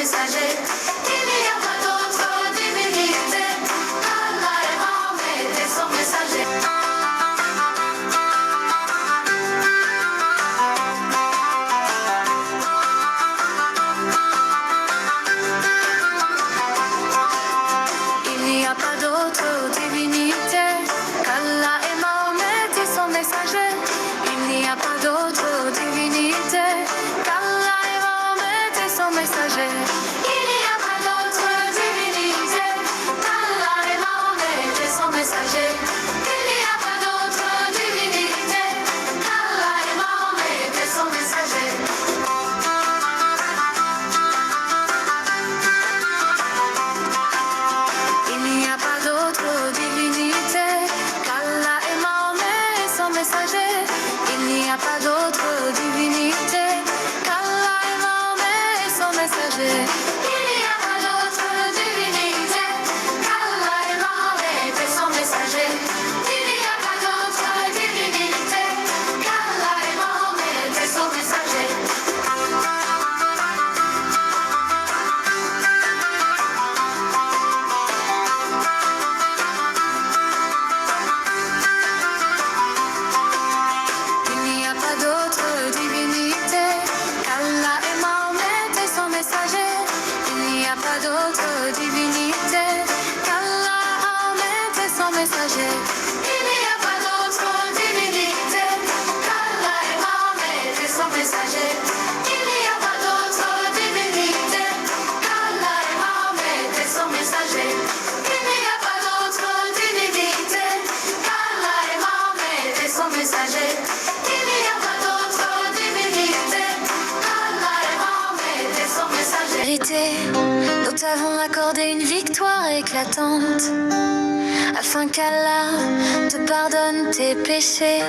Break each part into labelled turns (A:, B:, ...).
A: messager. Il n'y a pas d'autre divinité. Allah est Mohammed et son messager. Il n'y a pas d'autre divinité qu'Allah et Mohammed et son messager. Il n'y a pas d'autre divinité qu'Allah et Mohammed et son messager. Il n'y a pas d'autre divinité qu'Allah et Mohammed et son messager. Il n'y a pas d'autre divinité qu'Allah et Mohammed et son messager. Il n'y a pas d'autre divinité qu'Allah et Mohammed et son messager. Il n'y a pas d'autre divinité qu'Allah et Mohammed et son messager. Il n'y a pas d'autre divinité qu'Allah et Mohammed et son messager. Il n'y a pas d'autre divinité qu'Allah et Mohammed et son messager. Il n'y a pas d'autre divinité qu'Allah et Mohammed et son messager. Il n'y a pas d'autre divinité qu'Allah et Mohammed et son messager. Il n'y a pas d'autre divinité qu'Allah et Mohammed et son messager. Il n'y a pas d'autre divinité qu'Allah et Mohammed et son messager. Il n'y a pas d'autre divinité qu'Allah et Mohammed et son messager. Il n'y a pas d'autre divinité qu'Allah et Mohammed et son messager. Vérité, nous t'avons accordé une victoire éclatante, afin qu'Allah te pardonne tes péchés,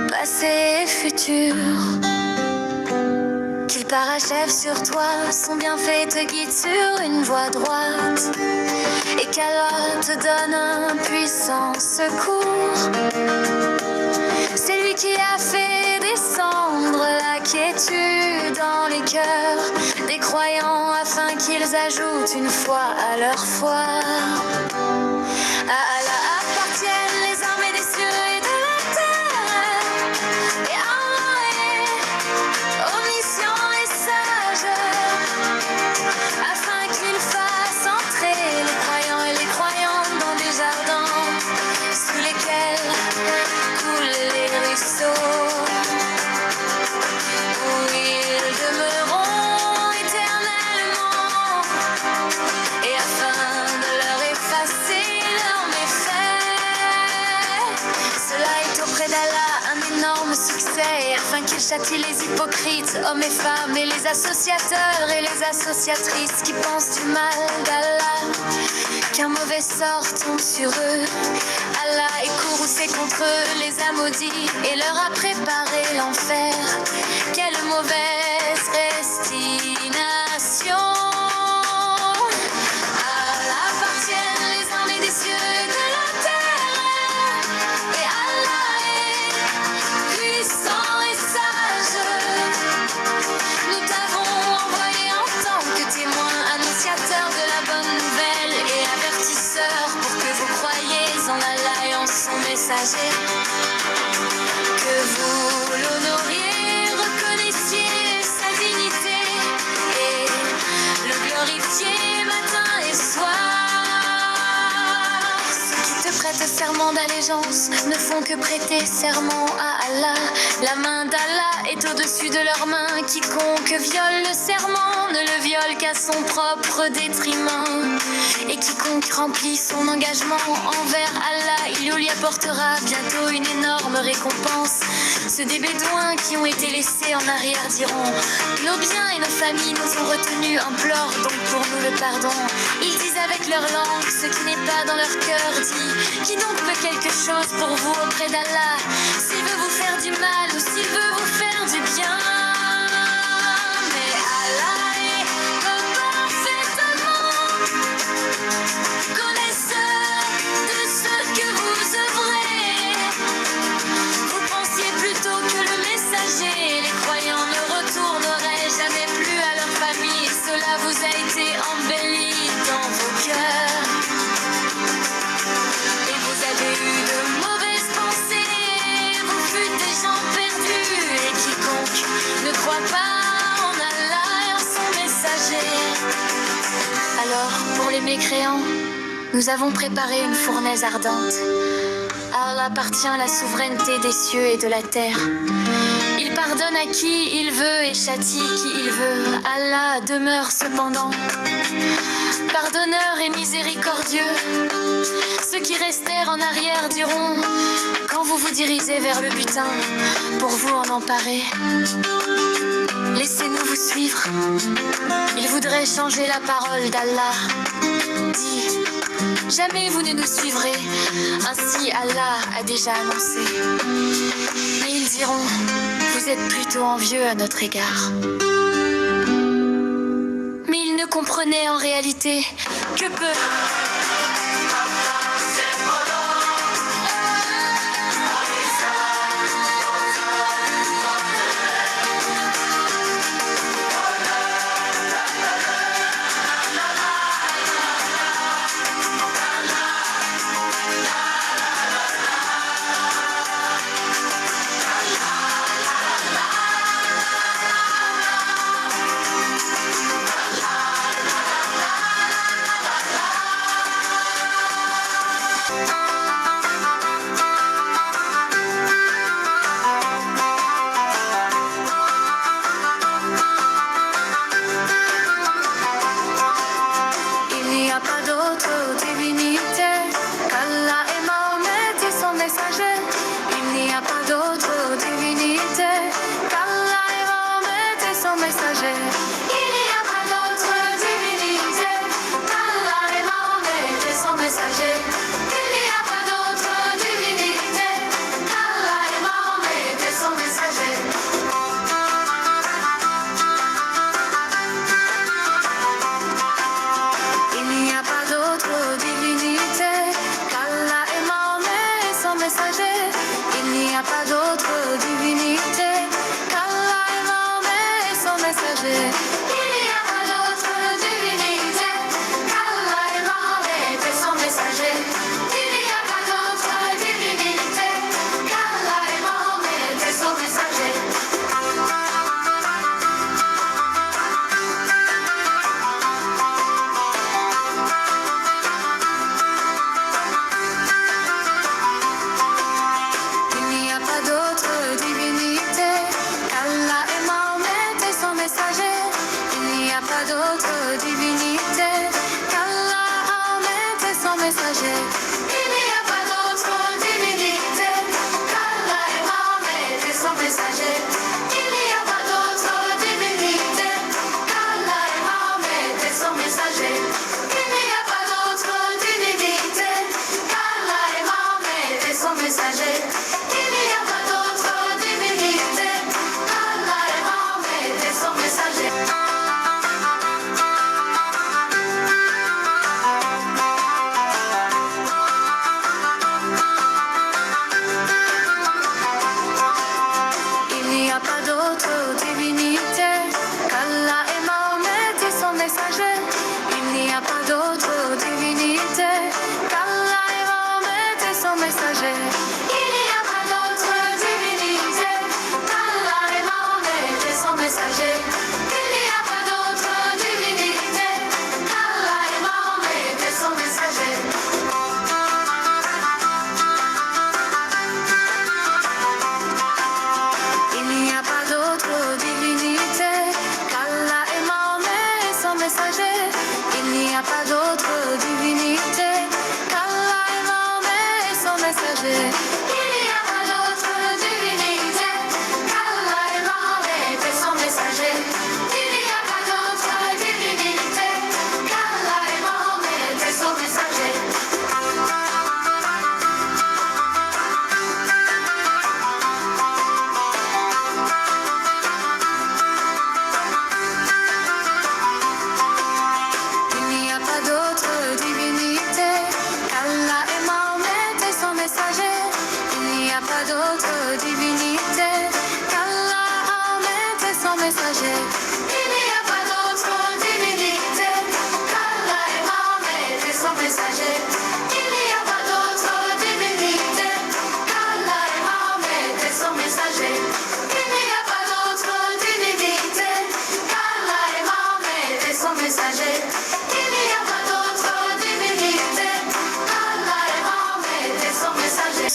A: passés et futurs. Qu'il parachève sur toi son bienfait, te guide sur une voie droite, et qu'Allah te donne un puissant secours. C'est lui qui a fait descendre la quiétude dans les cœurs des croyants, afin qu'ils ajoutent une foi à leur foi. À Allah appartiennent les armées des cieux et de la terre, et Allah est omniscient et sage, afin qu'il fasse entrer les croyants et les croyantes dans des jardins sous lesquels coulent les ruisseaux, où ils demeureront éternellement, et afin de leur effacer leurs méfaits. Cela est auprès d'Allah un énorme succès, afin qu'il châtie les hypocrites, hommes et femmes, et les associateurs et les associatrices qui pensent du mal d'Allah, qu'un mauvais sort tombe sur eux. Allah est courroucé contre eux, les a maudits et leur a préparé l'enfer. Quelle mauvaise destination! À Allah appartiennent les armées des cieux et de la terre, et Allah est puissant et sage. Nous t'avons envoyé en tant que témoin, annonciateur de la bonne nouvelle et avertisseur, pour que vous croyiez en Allah et en son messager, que vous l'honoriez, reconnaissiez sa dignité et le glorifiez matin et soir. Ceux qui te prêtent serment d'allégeance ne font que prêter serment à Allah. La main d'Allah est au-dessus de leurs mains. Quiconque viole le serment ne le viole qu'à son propre détriment. Et quiconque remplit son engagement envers Allah, il lui apportera bientôt une énorme récompense. Ceux des bédouins qui ont été laissés en arrière diront: nos biens et nos familles nous ont retenus, implorent donc pour nous le pardon. Ils disent avec leur langue ce qui n'est pas dans leur cœur dit: qui donc veut quelque chose pour vous auprès d'Allah, s'il veut vous faire du mal ou s'il veut vous faire du bien. Mais Allah est parfaitement connaisseur de ce que vous œuvrez. Vous pensiez plutôt que le messager et les croyants ne retourneraient jamais plus à leur famille, cela messager. Alors, pour les mécréants, nous avons préparé une fournaise ardente. À Allah appartient la souveraineté des cieux et de la terre. Il pardonne à qui il veut et châtie qui il veut. Allah demeure cependant pardonneur et miséricordieux. Ceux qui restèrent en arrière diront: quand vous vous dirigez vers le butin, pour vous en emparer, laissez-nous vous suivre. Ils voudraient changer la parole d'Allah. Dis: jamais vous ne nous suivrez, ainsi Allah a déjà annoncé. Mais ils diront: vous êtes plutôt envieux à notre égard. Mais ils ne comprenaient en réalité que peu.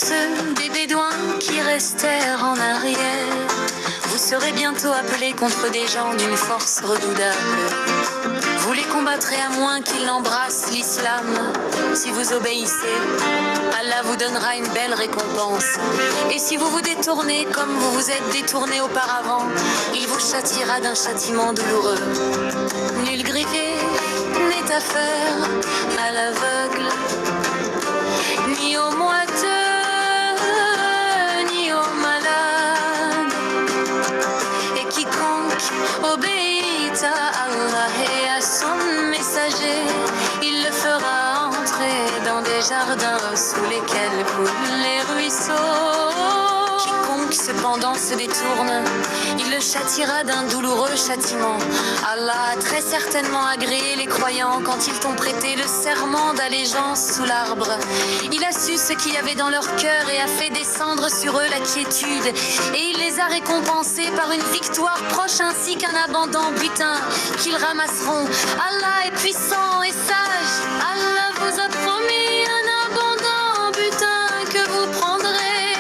A: ceux des Bédouins qui restèrent en arrière. Vous serez bientôt appelés contre des gens d'une force redoutable. Vous les combattrez à moins qu'ils embrassent l'islam. Si vous obéissez, Allah vous donnera une belle récompense. Et si vous vous détournez comme vous vous êtes détournés auparavant, il vous châtiera d'un châtiment douloureux. Nul griffé n'est affaire à l'aveugle, ni au moiteux, ni au malade. Et quiconque obéit à Allah et à son messager, il le fera entrer dans des jardins sous lesquels coulent les ruisseaux. Quiconque cependant se détourne, il le châtiera d'un douloureux châtiment. Allah a très certainement agréé les croyants quand ils t'ont prêté le serment d'allégeance sous l'arbre. Il a su ce qu'il y avait dans leur cœur et a fait descendre sur eux la quiétude. Et il les a récompensés par une victoire proche ainsi qu'un abondant butin qu'ils ramasseront. Allah est puissant et sage. Allah vous a promis un abondant butin que vous prendrez.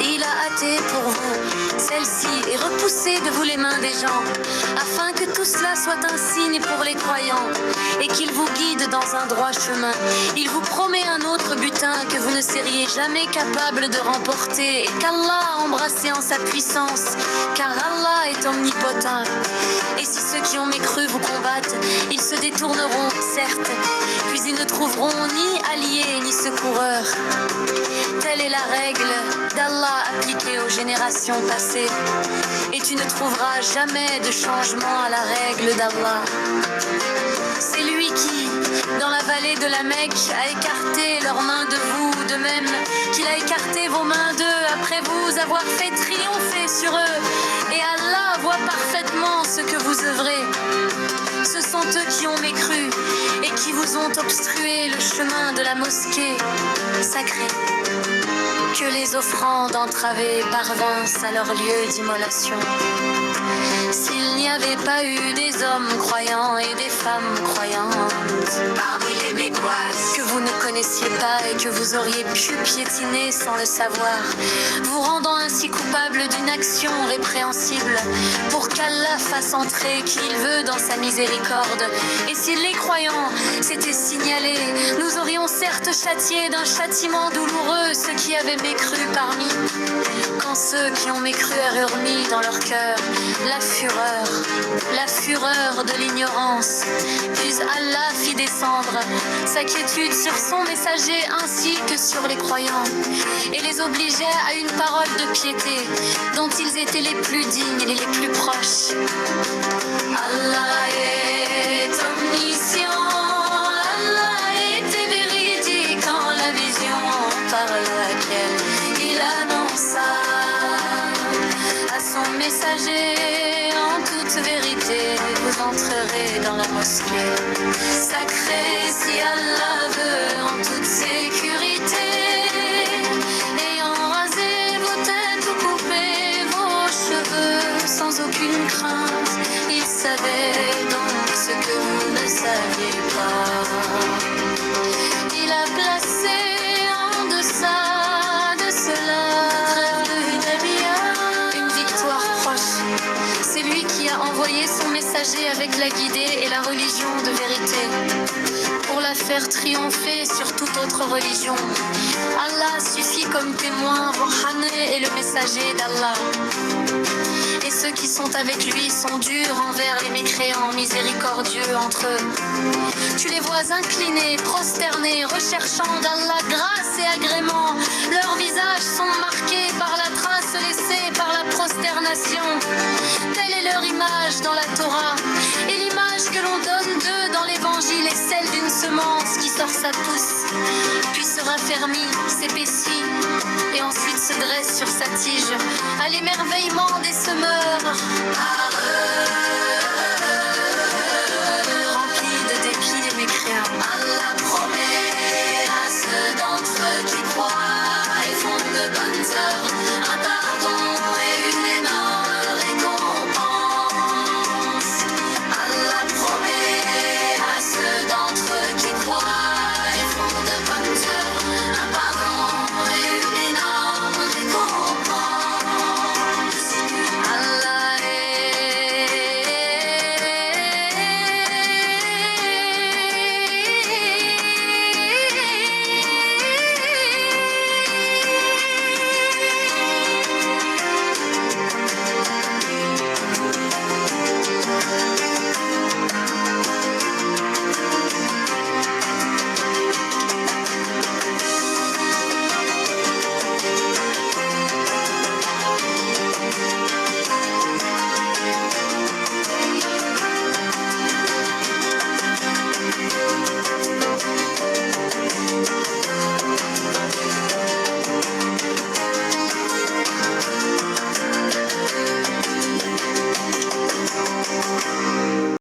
A: Il a hâté pour vous celle-ci et repoussé de vous les mains des gens, afin que tout cela soit un signe pour les croyants et qu'il vous guide dans un droit chemin. Il vous promet un autre butin que vous ne seriez jamais capable de remporter et qu'Allah a embrassé en sa puissance, car Allah est omnipotent. Et si ceux qui ont mécru vous combattent, ils se détourneront, certes, puis ils ne trouveront ni alliés ni secoureurs. Telle est la règle d'Allah appliquée aux générations passées, et tu ne trouveras jamais de changement à la règle d'Allah. C'est lui qui, dans la vallée de la Mecque, a écarté leurs mains de vous, de même qu'il a écarté vos mains d'eux après vous avoir fait triompher sur eux. Et Allah voit parfaitement ce que vous œuvrez. Ce sont eux qui ont mécru et qui vous ont obstrué le chemin de la mosquée sacrée. Que les offrandes entravées parvinssent à leur lieu d'immolation. S'il n'y avait pas eu des hommes croyants et des femmes croyantes parmi les Mécoises que vous ne connaissiez pas et que vous auriez pu piétiner sans le savoir, vous rendant ainsi coupable d'une action répréhensible, pour qu'Allah fasse entrer qui il veut dans sa miséricorde. Et si les croyants s'étaient signalés, nous aurions certes châtié d'un châtiment douloureux ceux qui avaient mécru parmi. Quand ceux qui ont mécru eurent mis dans leur cœur la fureur de l'ignorance, puis Allah fit descendre sa quiétude sur son messager ainsi que sur les croyants, et les obligeait à une parole de piété dont ils étaient les plus dignes et les plus proches. Allah est omniscient, Allah était véridique en la vision par laquelle il annonça à son messager: en toute vérité, vous entrerez dans la mosquée sacrée si Allah veut, en toute sécurité, ayant rasé vos têtes ou coupé vos cheveux sans aucune crainte. Il savait donc ce que vous ne saviez pas. Il a placé en deçà de cela une victoire proche. C'est lui qui a envoyé son messager avec la guidée et la religion de vérité, pour la faire triompher sur toute autre religion. Allah suffit comme témoin, Burhané est le messager d'Allah. Et ceux qui sont avec lui sont durs envers les mécréants, miséricordieux entre eux. Tu les vois inclinés, prosternés, recherchant d'Allah grâce et agrément. Leurs visages sont marqués par la trace laissée par la prosternation. Telle est leur image dans la Torah. Et l'image que l'on donne d'eux dans l'évangile est celle d'une semence qui sort sa pousse, puis se raffermit, s'épaissit, et ensuite se dresse sur sa tige, à l'émerveillement des semeurs.